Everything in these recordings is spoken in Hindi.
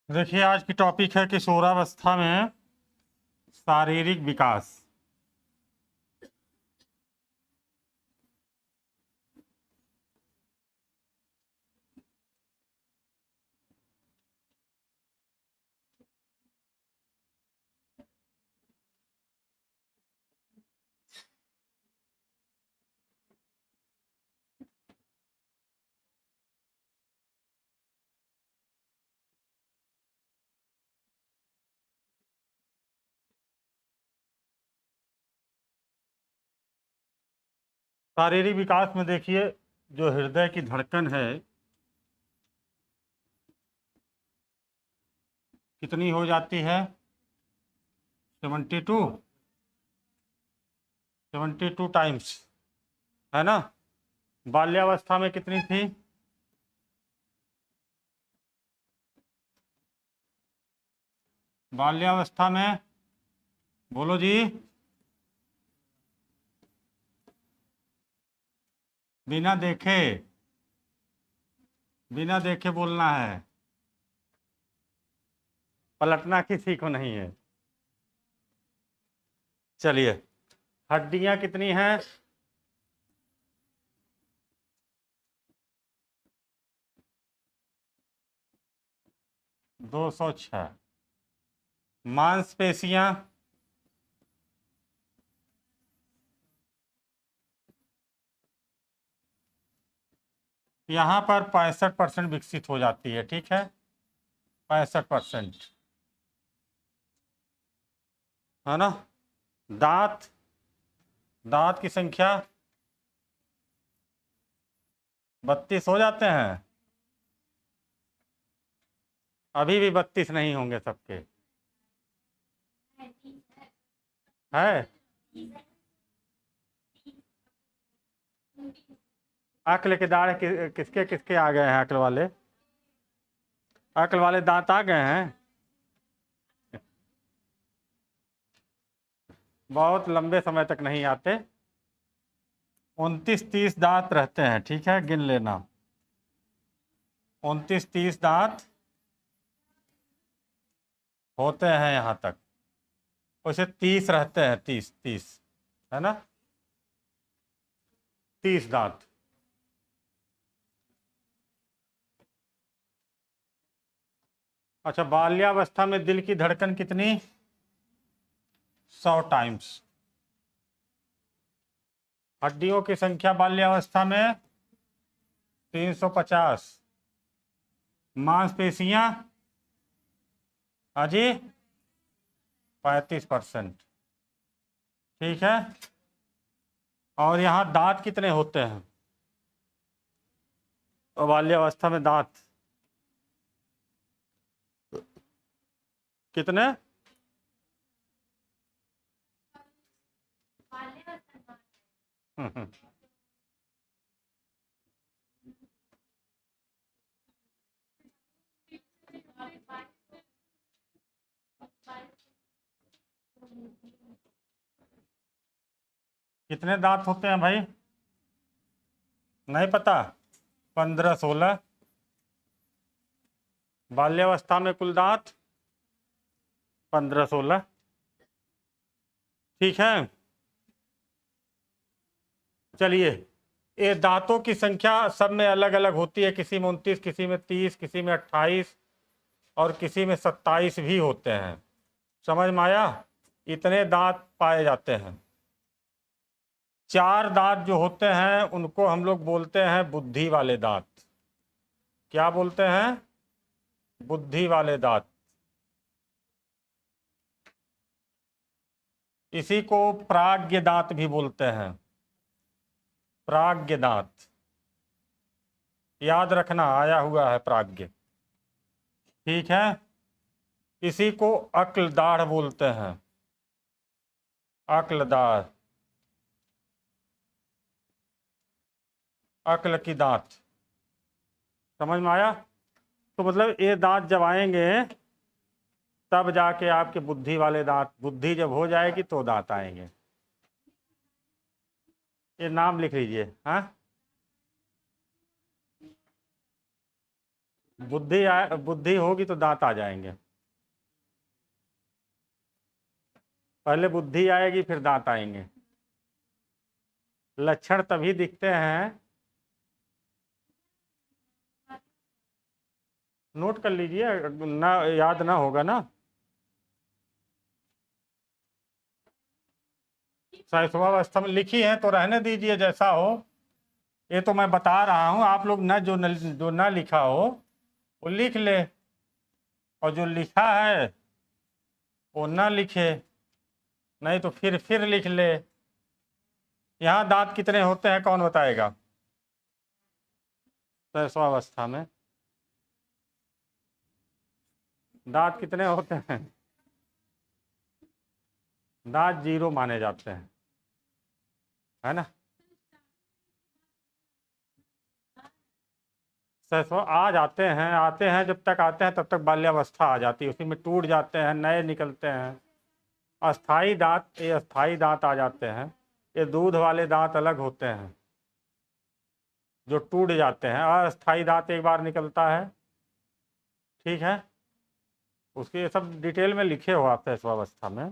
देखिए, आज की टॉपिक है किशोरावस्था में शारीरिक विकास। शारीरिक विकास में देखिए, जो हृदय की धड़कन है कितनी हो जाती है? 72 72 टाइम्स, है ना। बाल्यावस्था में कितनी थी? बाल्यावस्था में बोलो जी, बिना देखे बिना देखे बोलना है, पलटना किसी को नहीं है। चलिए, हड्डियां कितनी हैं? 206। मांसपेशियां यहाँ पर 65% विकसित हो जाती है, ठीक है, 65%, है ना। दांत दांत की संख्या 32 हो जाते हैं। अभी भी 32 नहीं होंगे सबके, है। अक्ल के दाढ़ किसके किसके आ गए हैं? अक्ल वाले दांत आ गए हैं। बहुत लंबे समय तक नहीं आते। 29-30 दांत रहते हैं, ठीक है, गिन लेना। 29-30 दांत होते हैं यहाँ तक। वैसे 30 रहते हैं, 30 है ना, 30 दांत। अच्छा, बाल्यावस्था में दिल की धड़कन कितनी? 100 टाइम्स। हड्डियों की संख्या बाल्यावस्था में 350। मांसपेशियां हाजी 35%, ठीक है। और यहाँ दांत कितने होते हैं? बाल्यावस्था में दांत कितने? कितने दांत होते हैं भाई? नहीं पता? 15-16। बाल्यावस्था में कुल दांत 15-16, ठीक है। चलिए, ये दांतों की संख्या सब में अलग अलग होती है, किसी में 29, किसी में 30, किसी में 28 और किसी में 27 भी होते हैं। समझ में आया? इतने दांत पाए जाते हैं। 4 दांत जो होते हैं उनको हम लोग बोलते हैं बुद्धि वाले दांत। क्या बोलते हैं? बुद्धि वाले दांत। इसी को प्राज्ञ दांत भी बोलते हैं, प्राज्ञ दांत। याद रखना, आया हुआ है प्राज्ञ, ठीक है। इसी को अक्ल दाढ़ बोलते हैं, अक्ल दाढ़, अक्ल की दांत। समझ में आया? तो मतलब ये दांत जब आएंगे तब जाके आपके बुद्धि वाले दांत, बुद्धि जब हो जाएगी तो दांत आएंगे। ये नाम लिख लीजिए, हाँ। बुद्धि होगी तो दांत आ जाएंगे। पहले बुद्धि आएगी फिर दांत आएंगे। लक्षण तभी दिखते हैं, नोट कर लीजिए, ना याद ना होगा ना। शैशवावस्था में लिखी है तो रहने दीजिए जैसा हो। ये तो मैं बता रहा हूँ, आप लोग न जो ना लिखा हो वो लिख ले, और जो लिखा है वो ना लिखे, नहीं तो फिर लिख ले। यहाँ दांत कितने होते हैं कौन बताएगा? शैशवावस्था में दांत कितने होते हैं? दांत 0 माने जाते हैं, है ना। शैशव आ जाते हैं, आते हैं, जब तक आते हैं तब तक बाल्यावस्था आ जाती है, उसी में टूट जाते हैं, नए निकलते हैं। अस्थाई दांत, ये अस्थाई दांत आ जाते हैं। ये दूध वाले दांत अलग होते हैं जो टूट जाते हैं। अस्थाई दांत एक बार निकलता है, ठीक है। उसके सब डिटेल में लिखे हो आप शैशवावस्था में।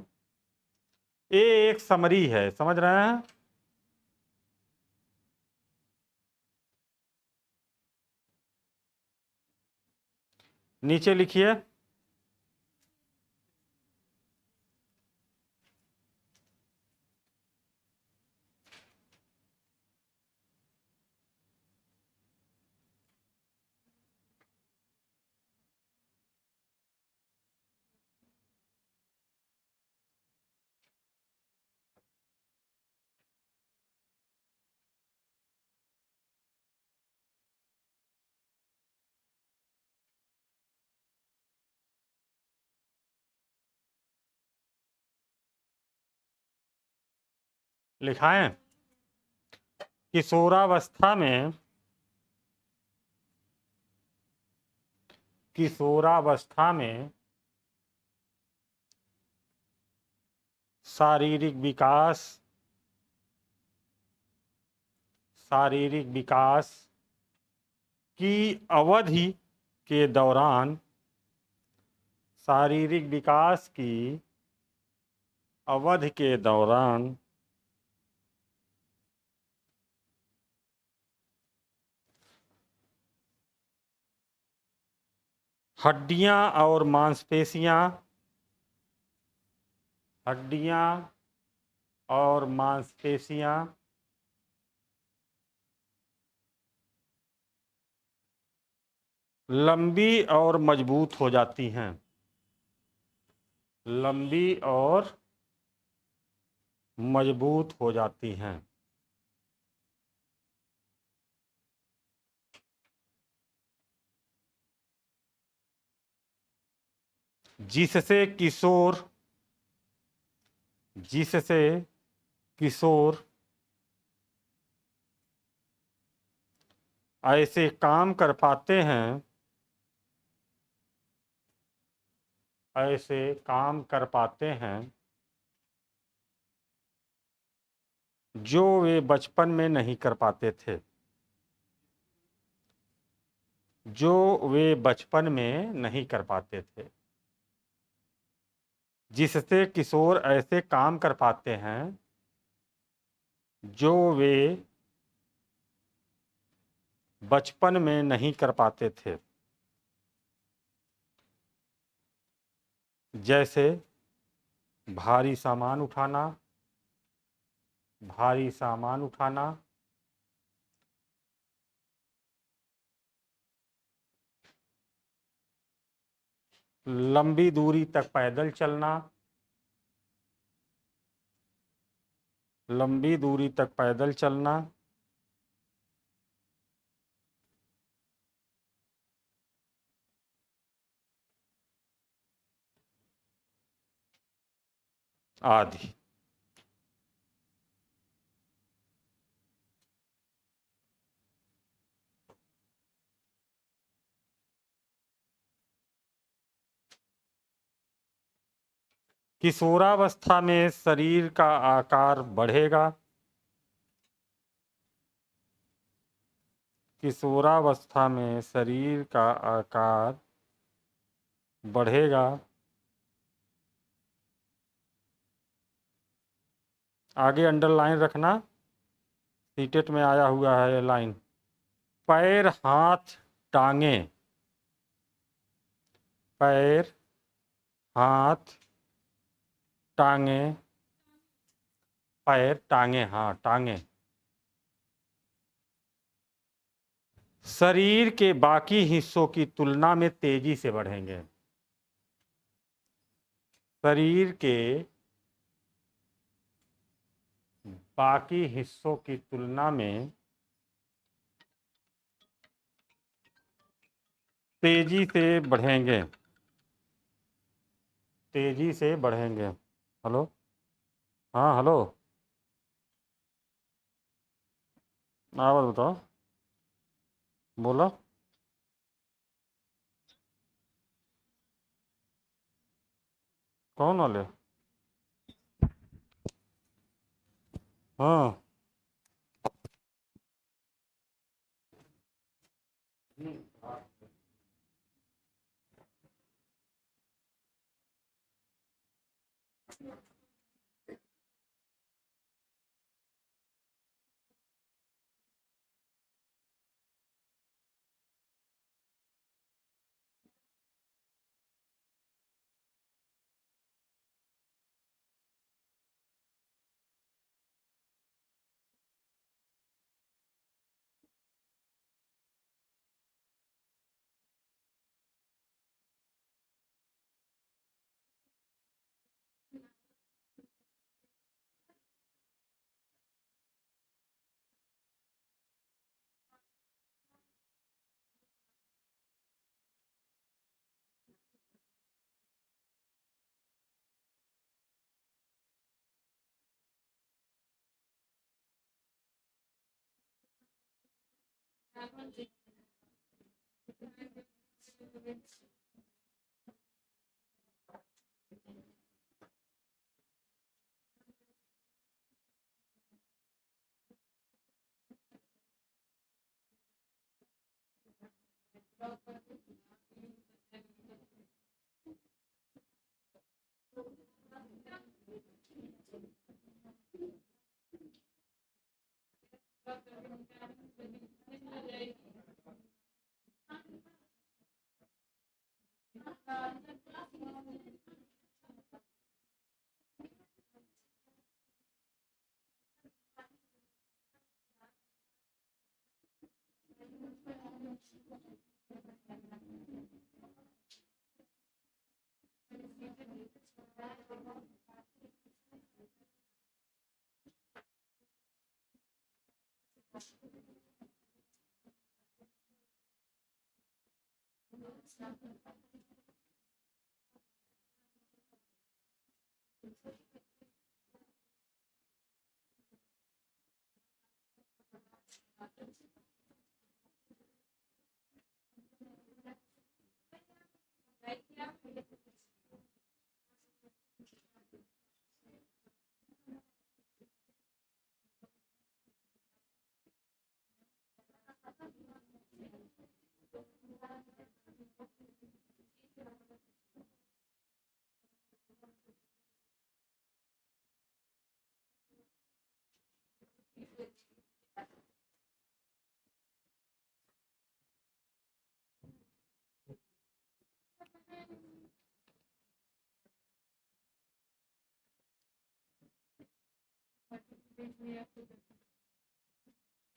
ये एक समरी है, समझ रहे हैं। नीचे लिखिए, लिखाएं। किशोरावस्था में, किशोरावस्था में शारीरिक विकास, शारीरिक विकास की अवधि के दौरान, शारीरिक विकास की अवधि के दौरान हड्डियां और मांसपेशियां, हड्डियां और मांसपेशियां लंबी और मजबूत हो जाती हैं, लंबी और मजबूत हो जाती हैं। जिससे किशोर, जिससे किशोर ऐसे काम कर पाते हैं, ऐसे काम कर पाते हैं जो वे बचपन में नहीं कर पाते थे, जो वे बचपन में नहीं कर पाते थे। जिससे किशोर ऐसे काम कर पाते हैं जो वे बचपन में नहीं कर पाते थे। जैसे भारी सामान उठाना, भारी सामान उठाना, लंबी दूरी तक पैदल चलना, लंबी दूरी तक पैदल चलना, आदि। किशोरावस्था में शरीर का आकार बढ़ेगा, किशोरावस्था में शरीर का आकार बढ़ेगा। आगे अंडरलाइन रखना, सीटेट में आया हुआ है ये लाइन। पैर, हाथ, टांगे, पैर, हाथ, टांगे, पैर, टांगे, हाँ टांगे, शरीर के बाकी हिस्सों की तुलना में तेजी से बढ़ेंगे। शरीर के बाकी हिस्सों की तुलना में तेजी से बढ़ेंगे, तेजी से बढ़ेंगे। हेलो, हाँ हेलो, आवाज बताओ, बोलो। कौन वाले? हाँ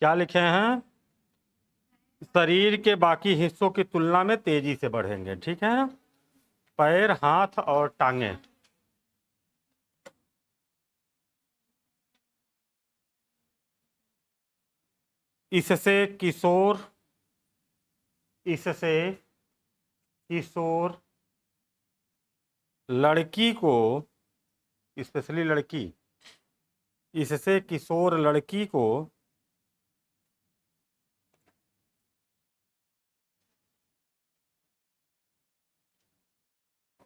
क्या लिखे हैं? शरीर के बाकी हिस्सों की तुलना में तेजी से बढ़ेंगे, ठीक है। पैर, हाथ और टांगे, इससे किशोर, इससे किशोर लड़की को, स्पेशली लड़की, इससे किशोर लड़की को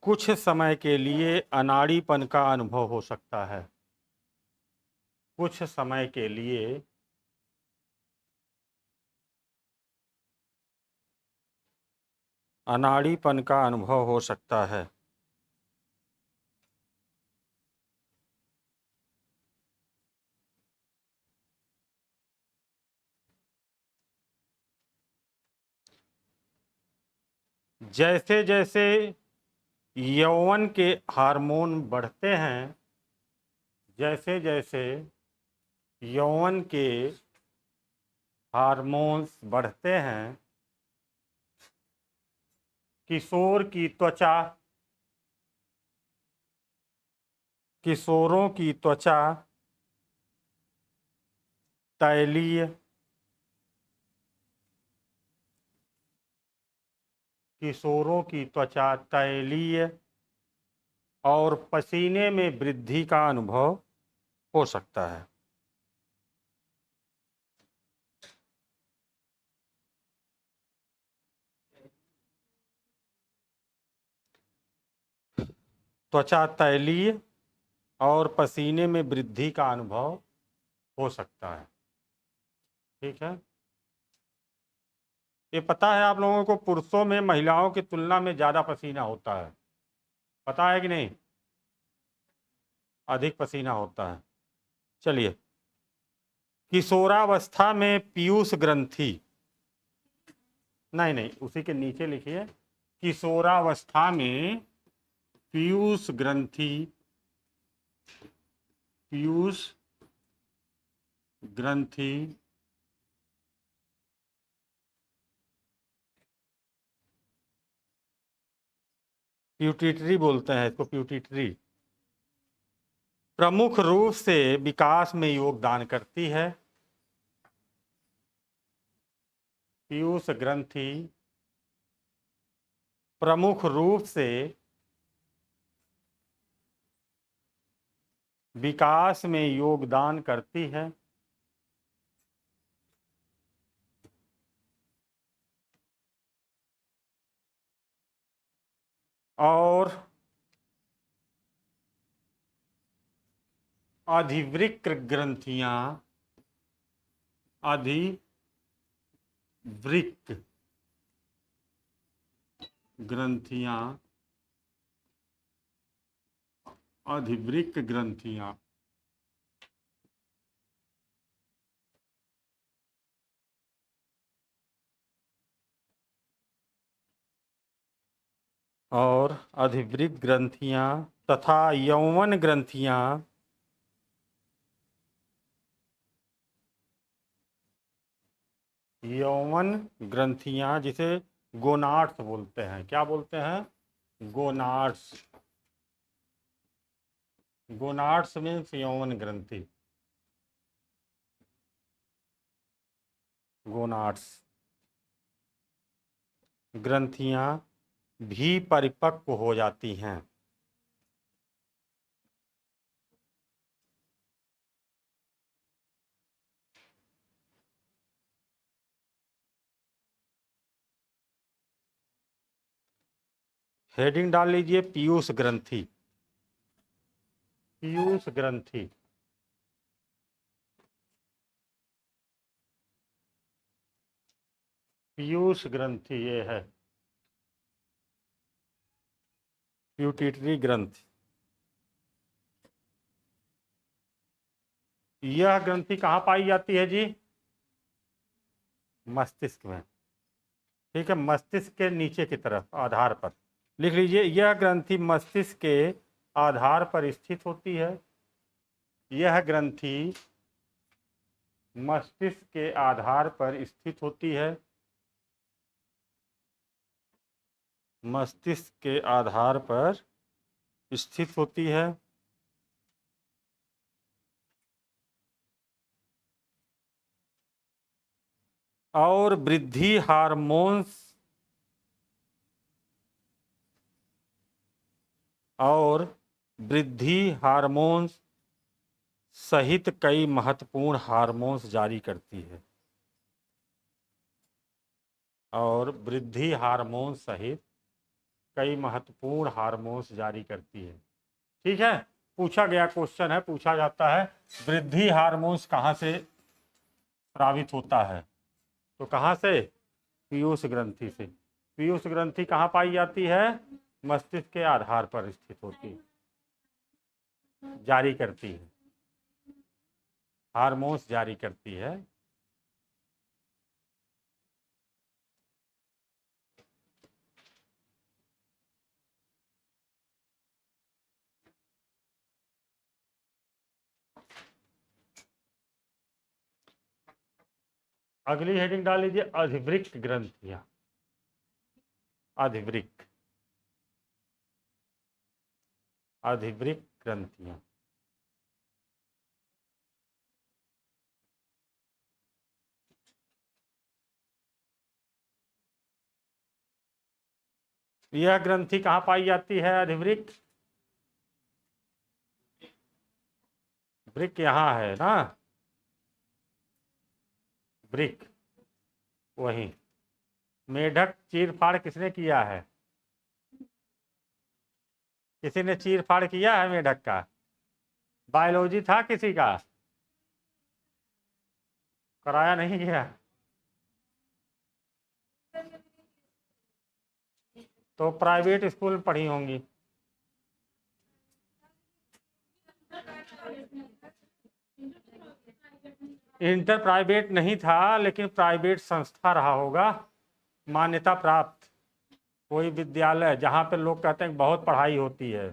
कुछ समय के लिए अनाड़ीपन का अनुभव हो सकता है। कुछ समय के लिए अनाड़ीपन का अनुभव हो सकता है। जैसे जैसे यौवन के हार्मोन बढ़ते हैं, जैसे जैसे यौवन के हार्मोन्स बढ़ते हैं, किशोर की त्वचा, किशोरों की त्वचा तैलीय, किशोरों की त्वचा तैलीय और पसीने में वृद्धि का अनुभव हो सकता है। त्वचा तैलीय और पसीने में वृद्धि का अनुभव हो सकता है। ठीक है, ये पता है आप लोगों को, पुरुषों में महिलाओं की तुलना में ज़्यादा पसीना होता है, पता है कि नहीं? अधिक पसीना होता है। चलिए, किशोरावस्था में पीयूष ग्रंथि, नहीं नहीं, उसी के नीचे लिखिए, किशोरावस्था में पीयूष ग्रंथि, पीयूष ग्रंथि प्यूटिटरी बोलते हैं इसको, प्यूटिटरी प्रमुख रूप से विकास में योगदान करती है। पीयूष ग्रंथि प्रमुख रूप से विकास में योगदान करती है और अधिवृक्क ग्रंथियां, अधिवृक्क ग्रंथियां, अधिवृक्क ग्रंथियां और अधिवृक्क ग्रंथियां तथा यौवन ग्रंथियां यौवन ग्रंथियां जिसे गोनाड्स बोलते हैं, क्या बोलते हैं? गोनाड्स। गोनाड्स मीन्स यौवन ग्रंथि, गोनाड्स ग्रंथियां भी परिपक्व हो जाती हैं। हेडिंग डाल लीजिए, पीयूष ग्रंथि, पीयूष ग्रंथि। पीयूष ग्रंथि ये है, प्यूटिटरी ग्रंथि। यह ग्रंथि कहाँ पाई जाती है जी? मस्तिष्क में। ठीक है, मस्तिष्क के नीचे की तरफ आधार पर लिख लीजिए, यह ग्रंथि मस्तिष्क के आधार पर स्थित होती है। यह ग्रंथि मस्तिष्क के आधार पर स्थित होती है। मस्तिष्क के आधार पर स्थित होती है और वृद्धि हार्मोन्स और वृद्धि हार्मोन्स सहित कई महत्वपूर्ण हार्मोन्स जारी करती है, और वृद्धि हार्मोन सहित कई महत्वपूर्ण हार्मोन्स जारी करती है। ठीक है, पूछा गया क्वेश्चन है, पूछा जाता है वृद्धि हार्मोन्स कहाँ से स्रावित होता है, तो कहाँ से? पीयूष ग्रंथि से। पीयूष ग्रंथि कहाँ पाई जाती है? मस्तिष्क के आधार पर स्थित होती है, जारी करती है, हार्मोन्स जारी करती है। अगली हेडिंग डाल लीजिए, अधिवृक्क ग्रंथियां। अधिवृक्क, अधिवृक्क ग्रंथियां। यह ग्रंथि कहाँ पाई जाती है? अधिवृक्क, वृक्क यहाँ है ना, वृक्क वही। मेढक चीर फाड़ किसने किया है? किसी ने चीर फाड़ किया है मेढक का? बायोलॉजी था किसी का? कराया नहीं गया? तो प्राइवेट स्कूल में पढ़ी होंगी। इंटर प्राइवेट नहीं था, लेकिन प्राइवेट संस्था रहा होगा, मान्यता प्राप्त कोई विद्यालय जहाँ पे लोग कहते हैं बहुत पढ़ाई होती है।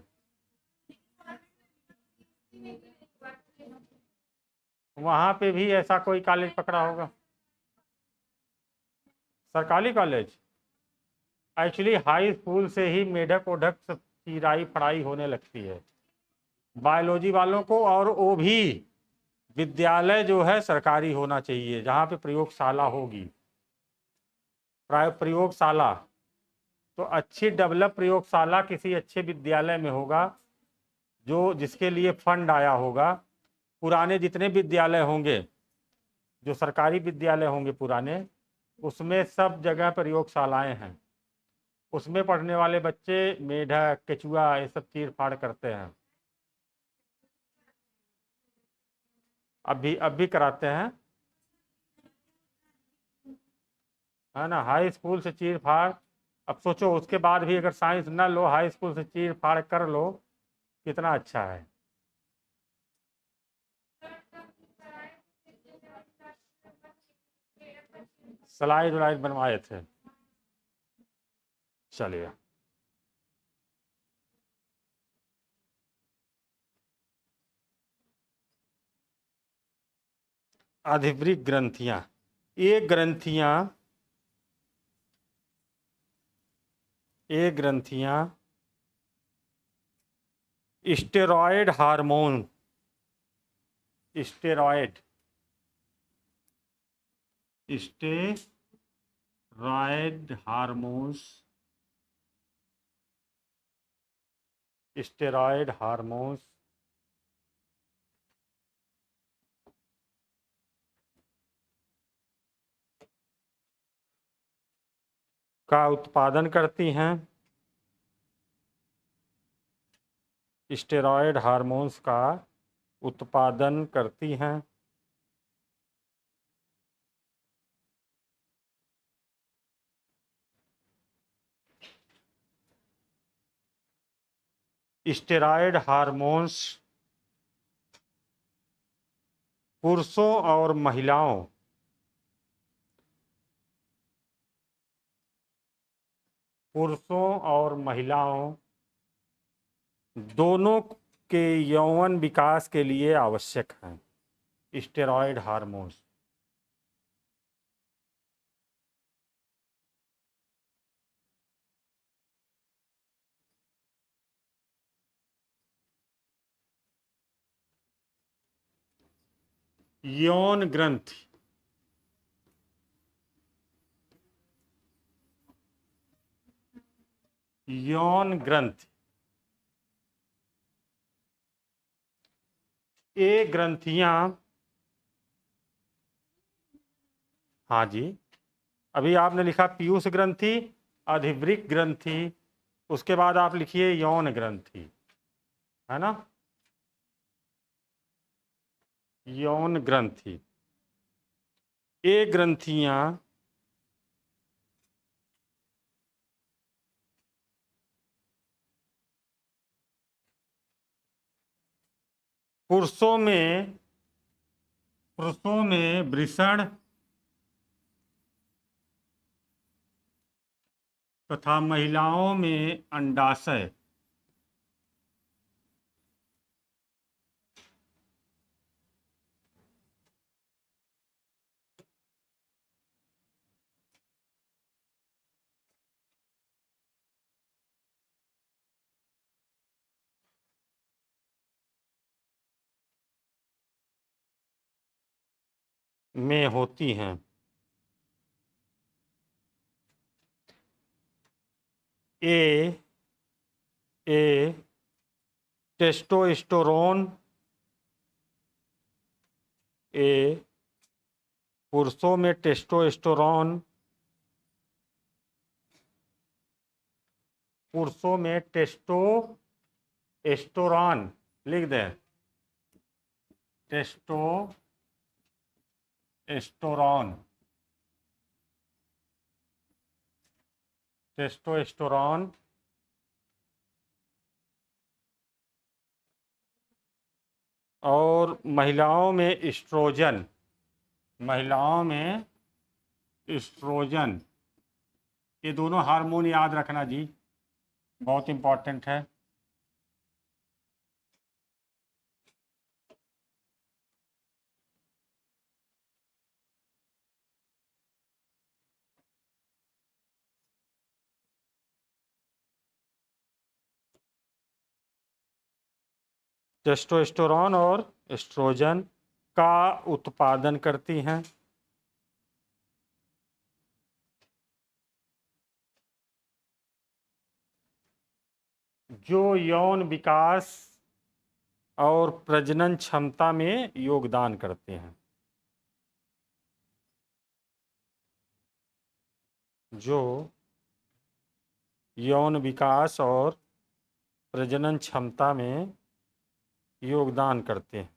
वहाँ पे भी ऐसा कोई कॉलेज पकड़ा होगा। सरकारी कॉलेज। एक्चुअली हाई स्कूल से ही मेढक ओढक सब चिराई फड़ाई होने लगती है बायोलॉजी वालों को। और वो भी विद्यालय जो है सरकारी होना चाहिए, जहाँ पे प्रयोगशाला होगी। प्रयोगशाला तो अच्छी डेवलप प्रयोगशाला किसी अच्छे विद्यालय में होगा, जो जिसके लिए फंड आया होगा। पुराने जितने विद्यालय होंगे, जो सरकारी विद्यालय होंगे पुराने, उसमें सब जगह प्रयोगशालाएं हैं। उसमें पढ़ने वाले बच्चे मेढक केचुआ ये सब चीर फाड़ करते हैं। अब भी कराते हैं, है ना। हाई स्कूल से चीर फाड़। अब सोचो उसके बाद भी अगर साइंस ना लो, हाई स्कूल से चीर फाड़ कर लो, कितना अच्छा है। स्लाइड व्लाइड बनवाए थे। चलिए, अधिवृक्क ग्रंथियां। ये ग्रंथियां, ये ग्रंथियां steroid hormone, steroid, steroid hormones, steroid hormones का उत्पादन करती हैं। स्टेरॉयड हार्मोन्स का उत्पादन करती हैं। स्टेरॉयड हार्मोन्स पुरुषों और महिलाओं, पुरुषों और महिलाओं दोनों के यौवन विकास के लिए आवश्यक हैं स्टेरॉयड हार्मोन्स। यौन ग्रंथि, यौन ग्रंथि, ये ग्रंथियां, हाँ जी, अभी आपने लिखा पीयूष ग्रंथि, अधिवृक्क ग्रंथि, उसके बाद आप लिखिए यौन ग्रंथि, है ना। यौन ग्रंथि, ये ग्रंथियां पुरुषों में वृषण तथा महिलाओं में अंडाशय में होती हैं। ए ए टेस्टोस्टेरोन पुरुषों में टेस्टोस्टेरोन लिख दें, टेस्टोस्टेरोन और महिलाओं में एस्ट्रोजन ये दोनों हार्मोन याद रखना जी, बहुत इंपॉर्टेंट है। टेस्टोस्टेरोन और एस्ट्रोजन का उत्पादन करती हैं। जो यौन विकास और प्रजनन क्षमता में योगदान करते हैं। जो यौन विकास और प्रजनन क्षमता में योगदान करते हैं।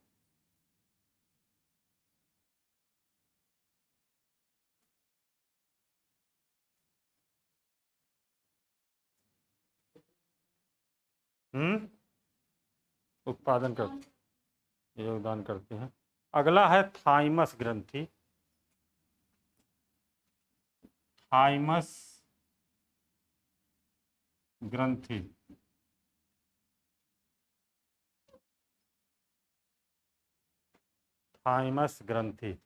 उत्पादन करते, योगदान करते हैं। अगला है थाइमस ग्रंथि। थाइमस ग्रंथि थाइमस ग्रंथि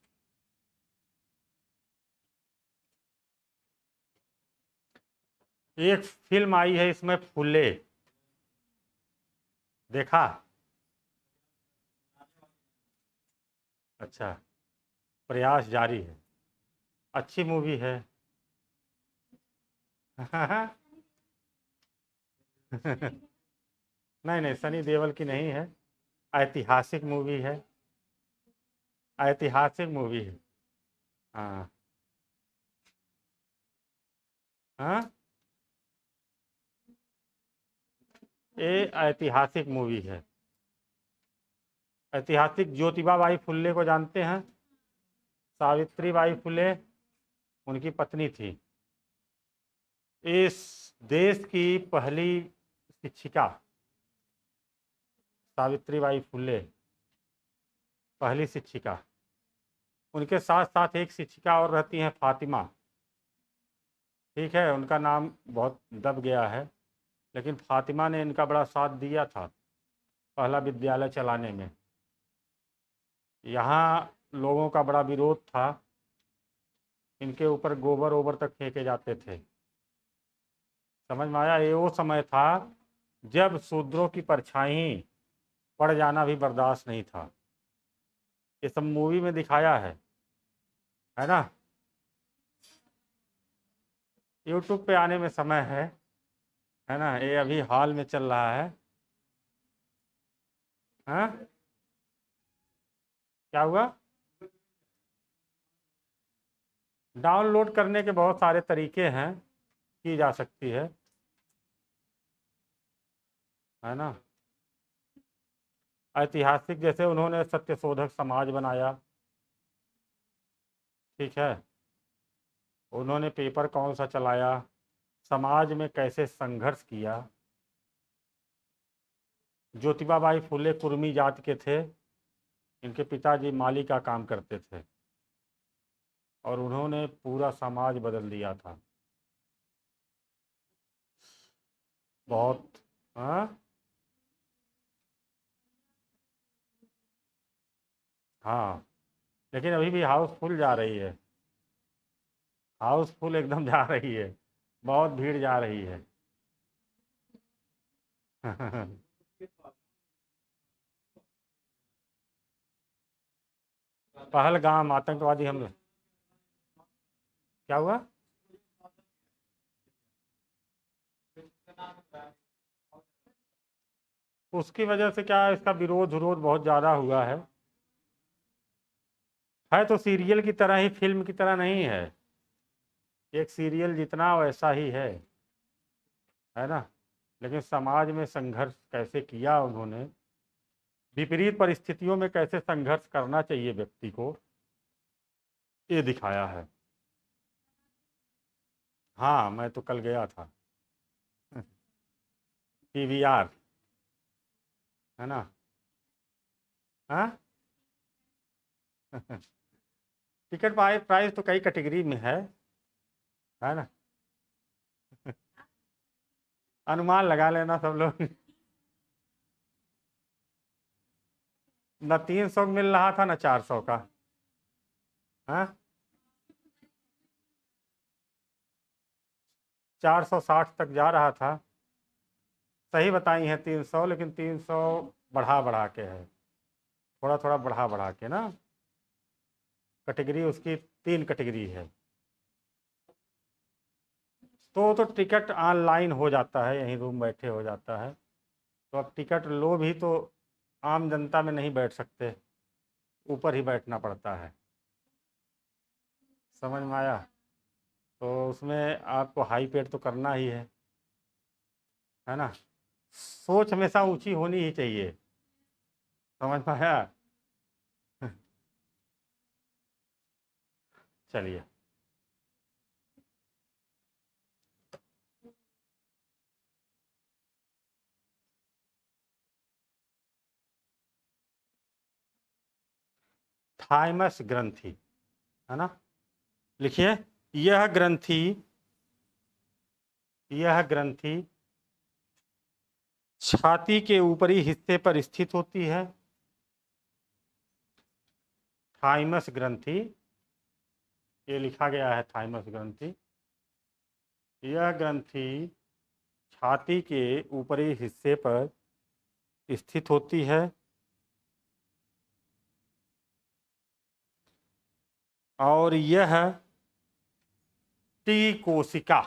एक फिल्म आई है इसमें फुले, देखा? अच्छा, प्रयास जारी है, अच्छी मूवी है। नहीं नहीं, सनी देओल की नहीं है, ऐतिहासिक मूवी है, ऐतिहासिक मूवी है। हाँ हाँ, ये ऐतिहासिक मूवी है। ऐतिहासिक, ज्योतिबा बाई फुल्ले को जानते हैं? सावित्री बाई फुले उनकी पत्नी थी। इस देश की पहली शिक्षिका सावित्री बाई फुले, पहली शिक्षिका। उनके साथ साथ एक शिक्षिका और रहती हैं, फातिमा। ठीक है, उनका नाम बहुत दब गया है, लेकिन फातिमा ने इनका बड़ा साथ दिया था पहला विद्यालय चलाने में। यहाँ लोगों का बड़ा विरोध था, इनके ऊपर गोबर ओबर तक फेंके जाते थे। समझ में आया? ये वो समय था जब शूद्रों की परछाई पड़ जाना भी बर्दाश्त नहीं था। ये सब मूवी में दिखाया है ना? यूट्यूब पे आने में समय है ना? ये अभी हाल में चल रहा है। हाँ, क्या हुआ? डाउनलोड करने के बहुत सारे तरीके हैं, की जा सकती है ना? ऐतिहासिक, जैसे उन्होंने सत्यशोधक समाज बनाया, ठीक है, उन्होंने पेपर कौन सा चलाया, समाज में कैसे संघर्ष किया। ज्योतिबा बाई फुले कुर्मी जात के थे, इनके पिताजी माली का काम करते थे और उन्होंने पूरा समाज बदल दिया था। बहुत। हाँ हाँ, लेकिन अभी भी हाउसफुल जा रही है। हाउसफुल एकदम जा रही है, बहुत भीड़ जा रही है। पहलगाम आतंकवादी हमला। क्या हुआ? उसकी वजह से क्या है, इसका विरोध विरोध बहुत ज़्यादा हुआ है तो सीरियल की तरह ही, फिल्म की तरह नहीं है। एक सीरियल जितना वैसा ही है ना। लेकिन समाज में संघर्ष कैसे किया उन्होंने, विपरीत परिस्थितियों में कैसे संघर्ष करना चाहिए व्यक्ति को, ये दिखाया है। हाँ, मैं तो कल गया था। पीवीआर, है ना। हाँ। टिकट प्राइस तो कई कैटेगरी में है ना। अनुमान लगा लेना सब लोग। न 300 मिल रहा था, न 400 का। हाँ, 460 तक जा रहा था। सही बताई है 300, लेकिन 300 बढ़ा बढ़ा के है, थोड़ा थोड़ा बढ़ा बढ़ा के ना। कैटेगरी उसकी 3 कैटेगरी है। तो टिकट ऑनलाइन हो जाता है, यहीं रूम बैठे हो जाता है। तो अब टिकट लो भी तो आम जनता में नहीं बैठ सकते, ऊपर ही बैठना पड़ता है। समझ में आया? तो उसमें आपको हाई पेड तो करना ही है ना। सोच हमेशा ऊंची होनी ही चाहिए। समझ में आया? चलिए। थाइमस ग्रंथि, है ना। लिखिए, यह ग्रंथि, यह ग्रंथि छाती के ऊपरी हिस्से पर स्थित होती है। थाइमस ग्रंथि, ये लिखा गया है थाइमस ग्रंथि। यह ग्रंथि छाती के ऊपरी हिस्से पर स्थित होती है और यह टी कोशिका,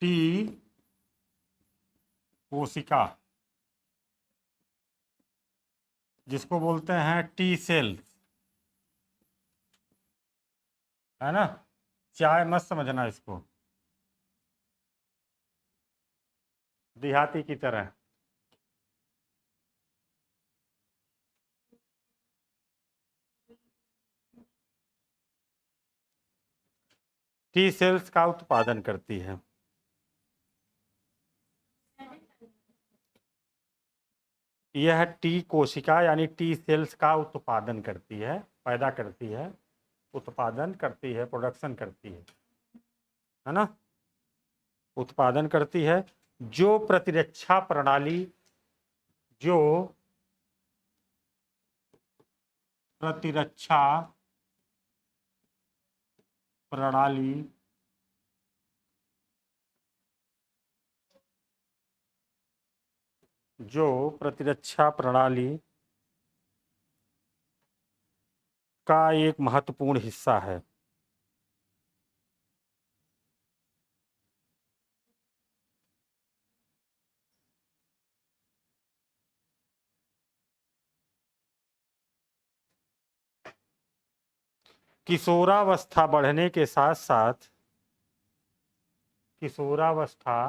टी कोशिका जिसको बोलते हैं टी सेल, है ना। चाय मत समझना इसको, देहाती की तरह। टी सेल्स का उत्पादन करती है। यह टी कोशिका यानी टी सेल्स का उत्पादन करती है, पैदा करती है, उत्पादन करती है, प्रोडक्शन करती है ना। उत्पादन करती है, जो प्रतिरक्षा प्रणाली, जो प्रतिरक्षा प्रणाली जो प्रतिरक्षा प्रणाली का एक महत्वपूर्ण हिस्सा है। किशोरावस्था बढ़ने के साथ साथ, किशोरावस्था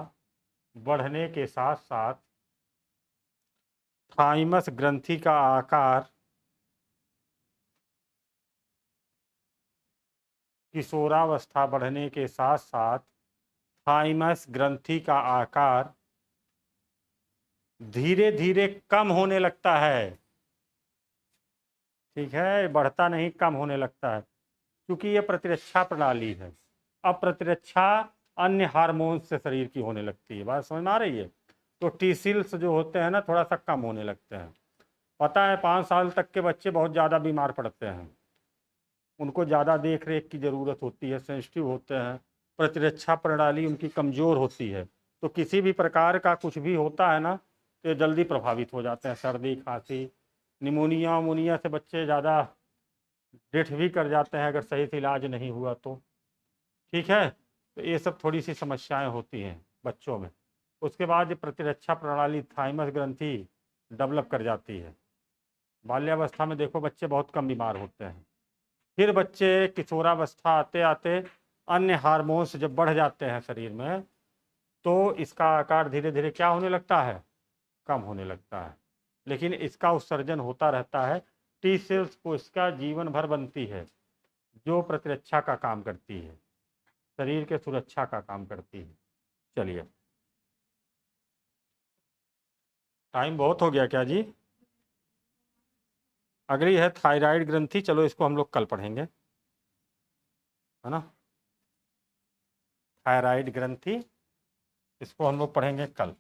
बढ़ने के साथ साथ थाइमस ग्रंथि का आकार, किशोरावस्था बढ़ने के साथ साथ थाइमस ग्रंथि का आकार धीरे धीरे कम होने लगता है। ठीक है, बढ़ता नहीं कम होने लगता है, क्योंकि ये प्रतिरक्षा प्रणाली है। अब प्रतिरक्षा अन्य हार्मोन्स से शरीर की होने लगती है। बात समझ में आ रही है? तो टी सेल्स जो होते हैं ना, थोड़ा सा कम होने लगते हैं। पता है 5 साल तक के बच्चे बहुत ज़्यादा बीमार पड़ते हैं, उनको ज़्यादा देख रेख की ज़रूरत होती है, सेंसिटिव होते हैं, प्रतिरक्षा प्रणाली उनकी कमज़ोर होती है। तो किसी भी प्रकार का कुछ भी होता है ना, तो ये जल्दी प्रभावित हो जाते हैं। सर्दी, खांसी, निमोनिया वमोनिया से बच्चे ज़्यादा डेथ भी कर जाते हैं अगर सही से इलाज नहीं हुआ तो। ठीक है, तो ये सब थोड़ी सी समस्याएं होती हैं बच्चों में। उसके बाद ये प्रतिरक्षा प्रणाली थाइमस ग्रंथि डेवलप कर जाती है। बाल्यावस्था में देखो बच्चे बहुत कम बीमार होते हैं। फिर बच्चे किशोरावस्था आते आते अन्य हार्मोन्स जब बढ़ जाते हैं शरीर में, तो इसका आकार धीरे धीरे क्या होने लगता है, कम होने लगता है। लेकिन इसका उत्सर्जन होता रहता है। टी सेल्स को इसका जीवन भर बनती है, जो प्रतिरक्षा का काम करती है, शरीर के सुरक्षा का काम करती है। चलिए, टाइम बहुत हो गया क्या जी? अगली है थायराइड ग्रंथि। चलो इसको हम लोग कल पढ़ेंगे, है ना। थायराइड ग्रंथि, इसको हम लोग पढ़ेंगे कल।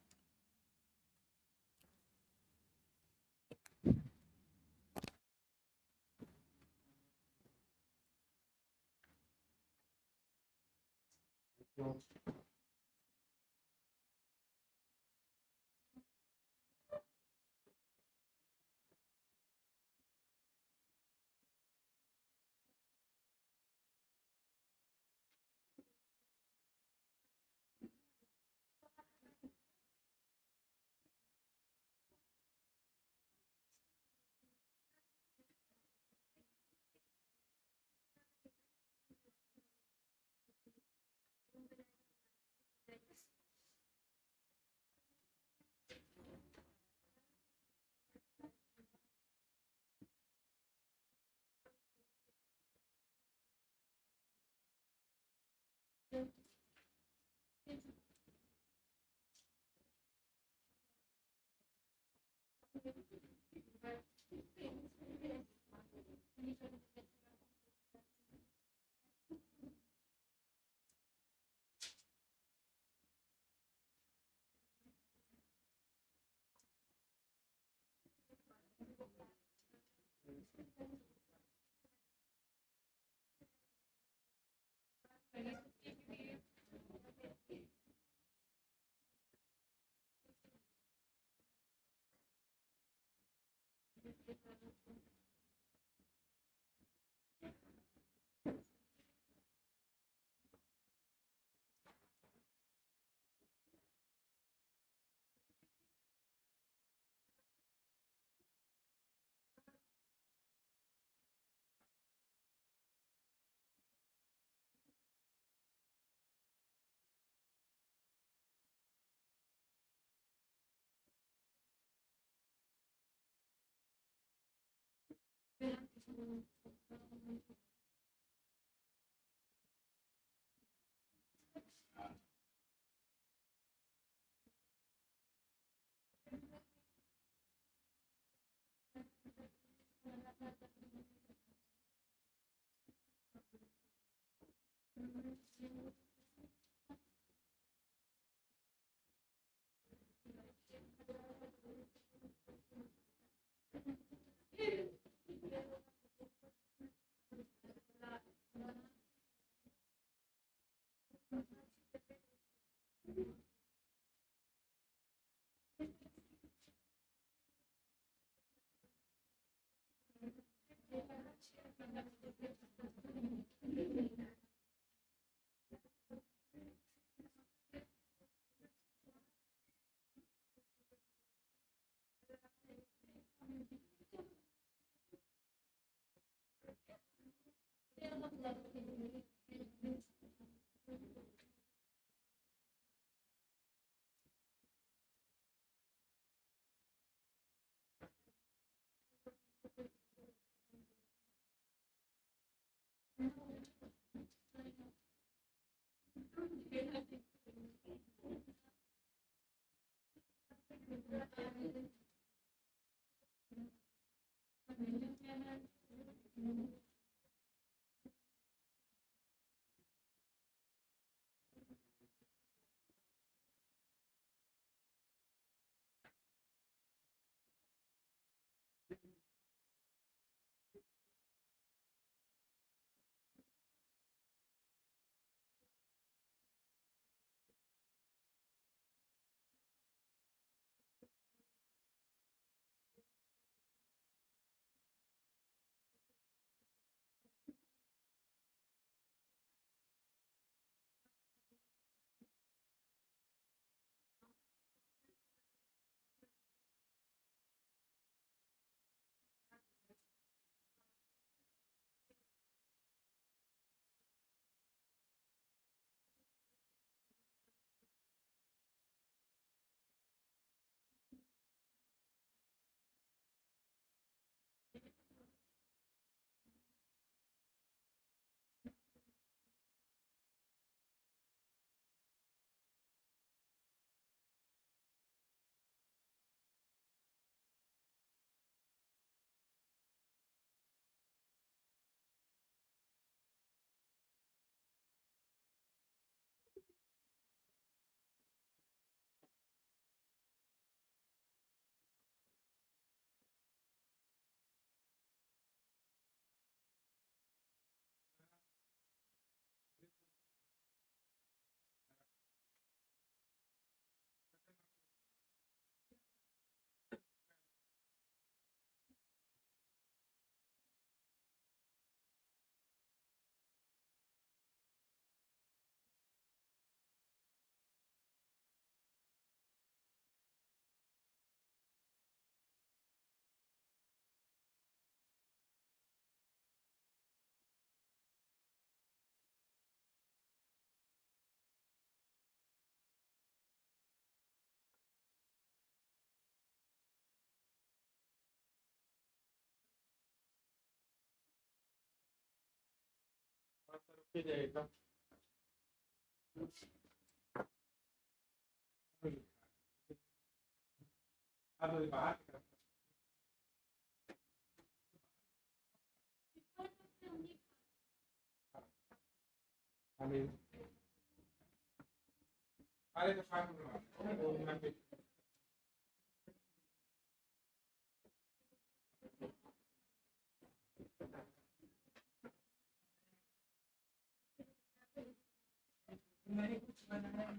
ठीक है एकदम। अरे तो मैंने कुछ बनाया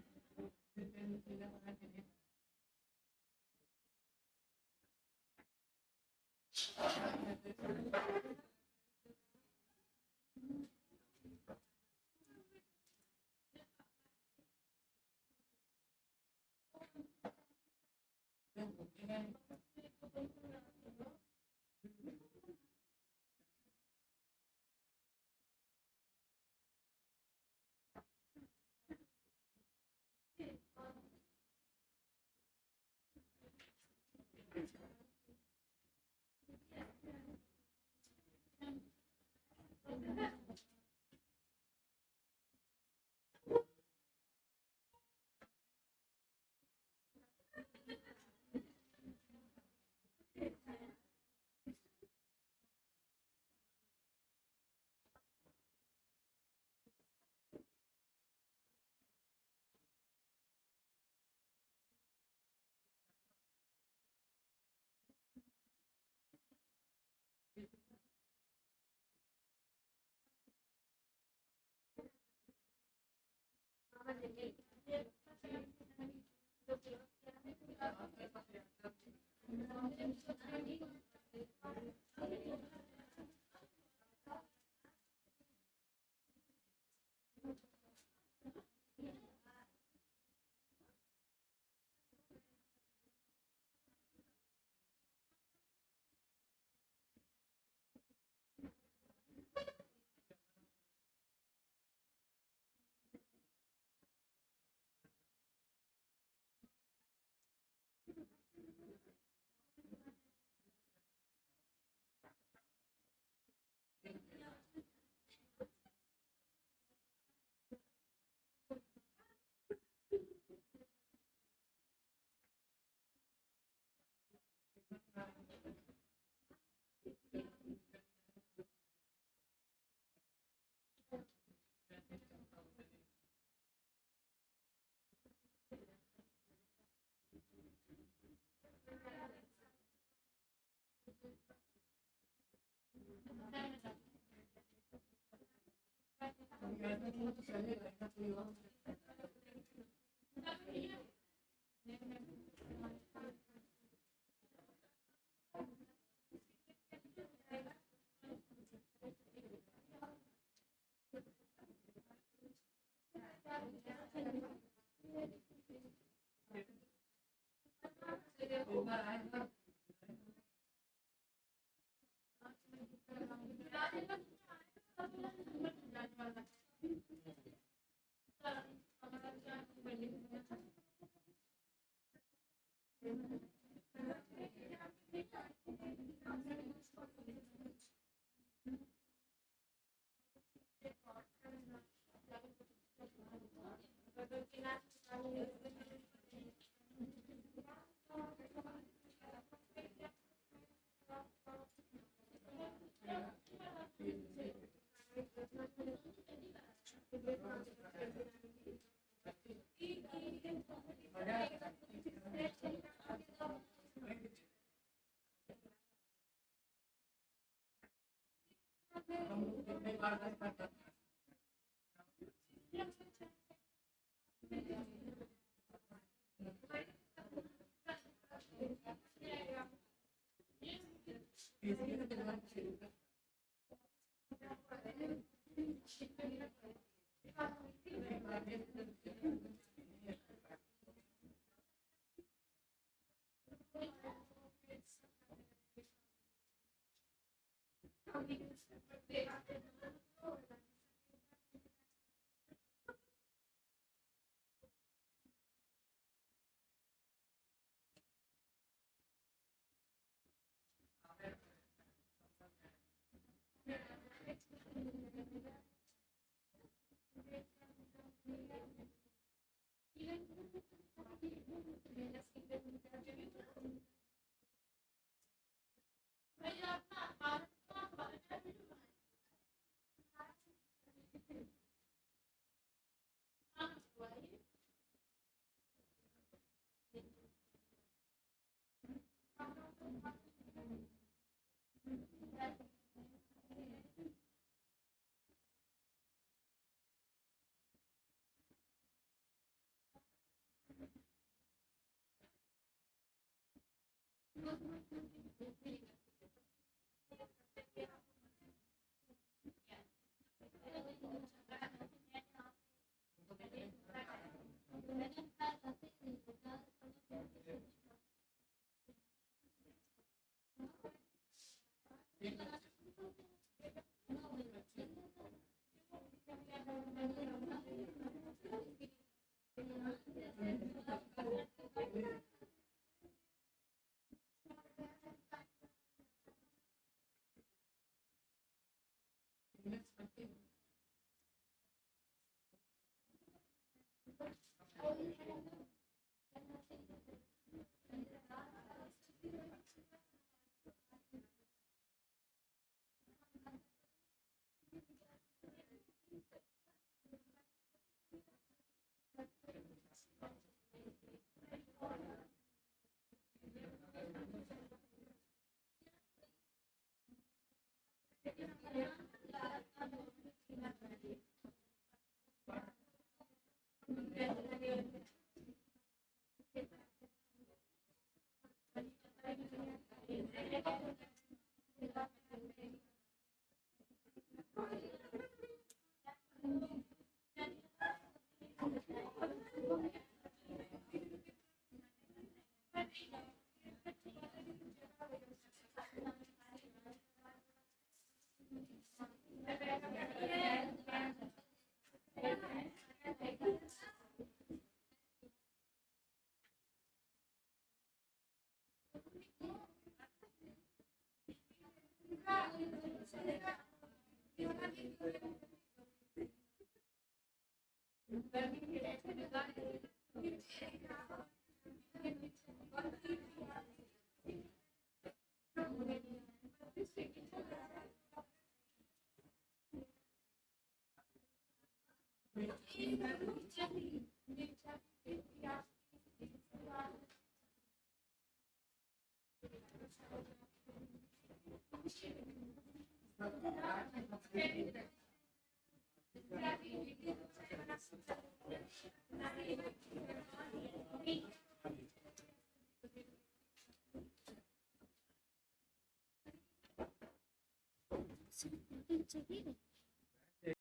चाहिए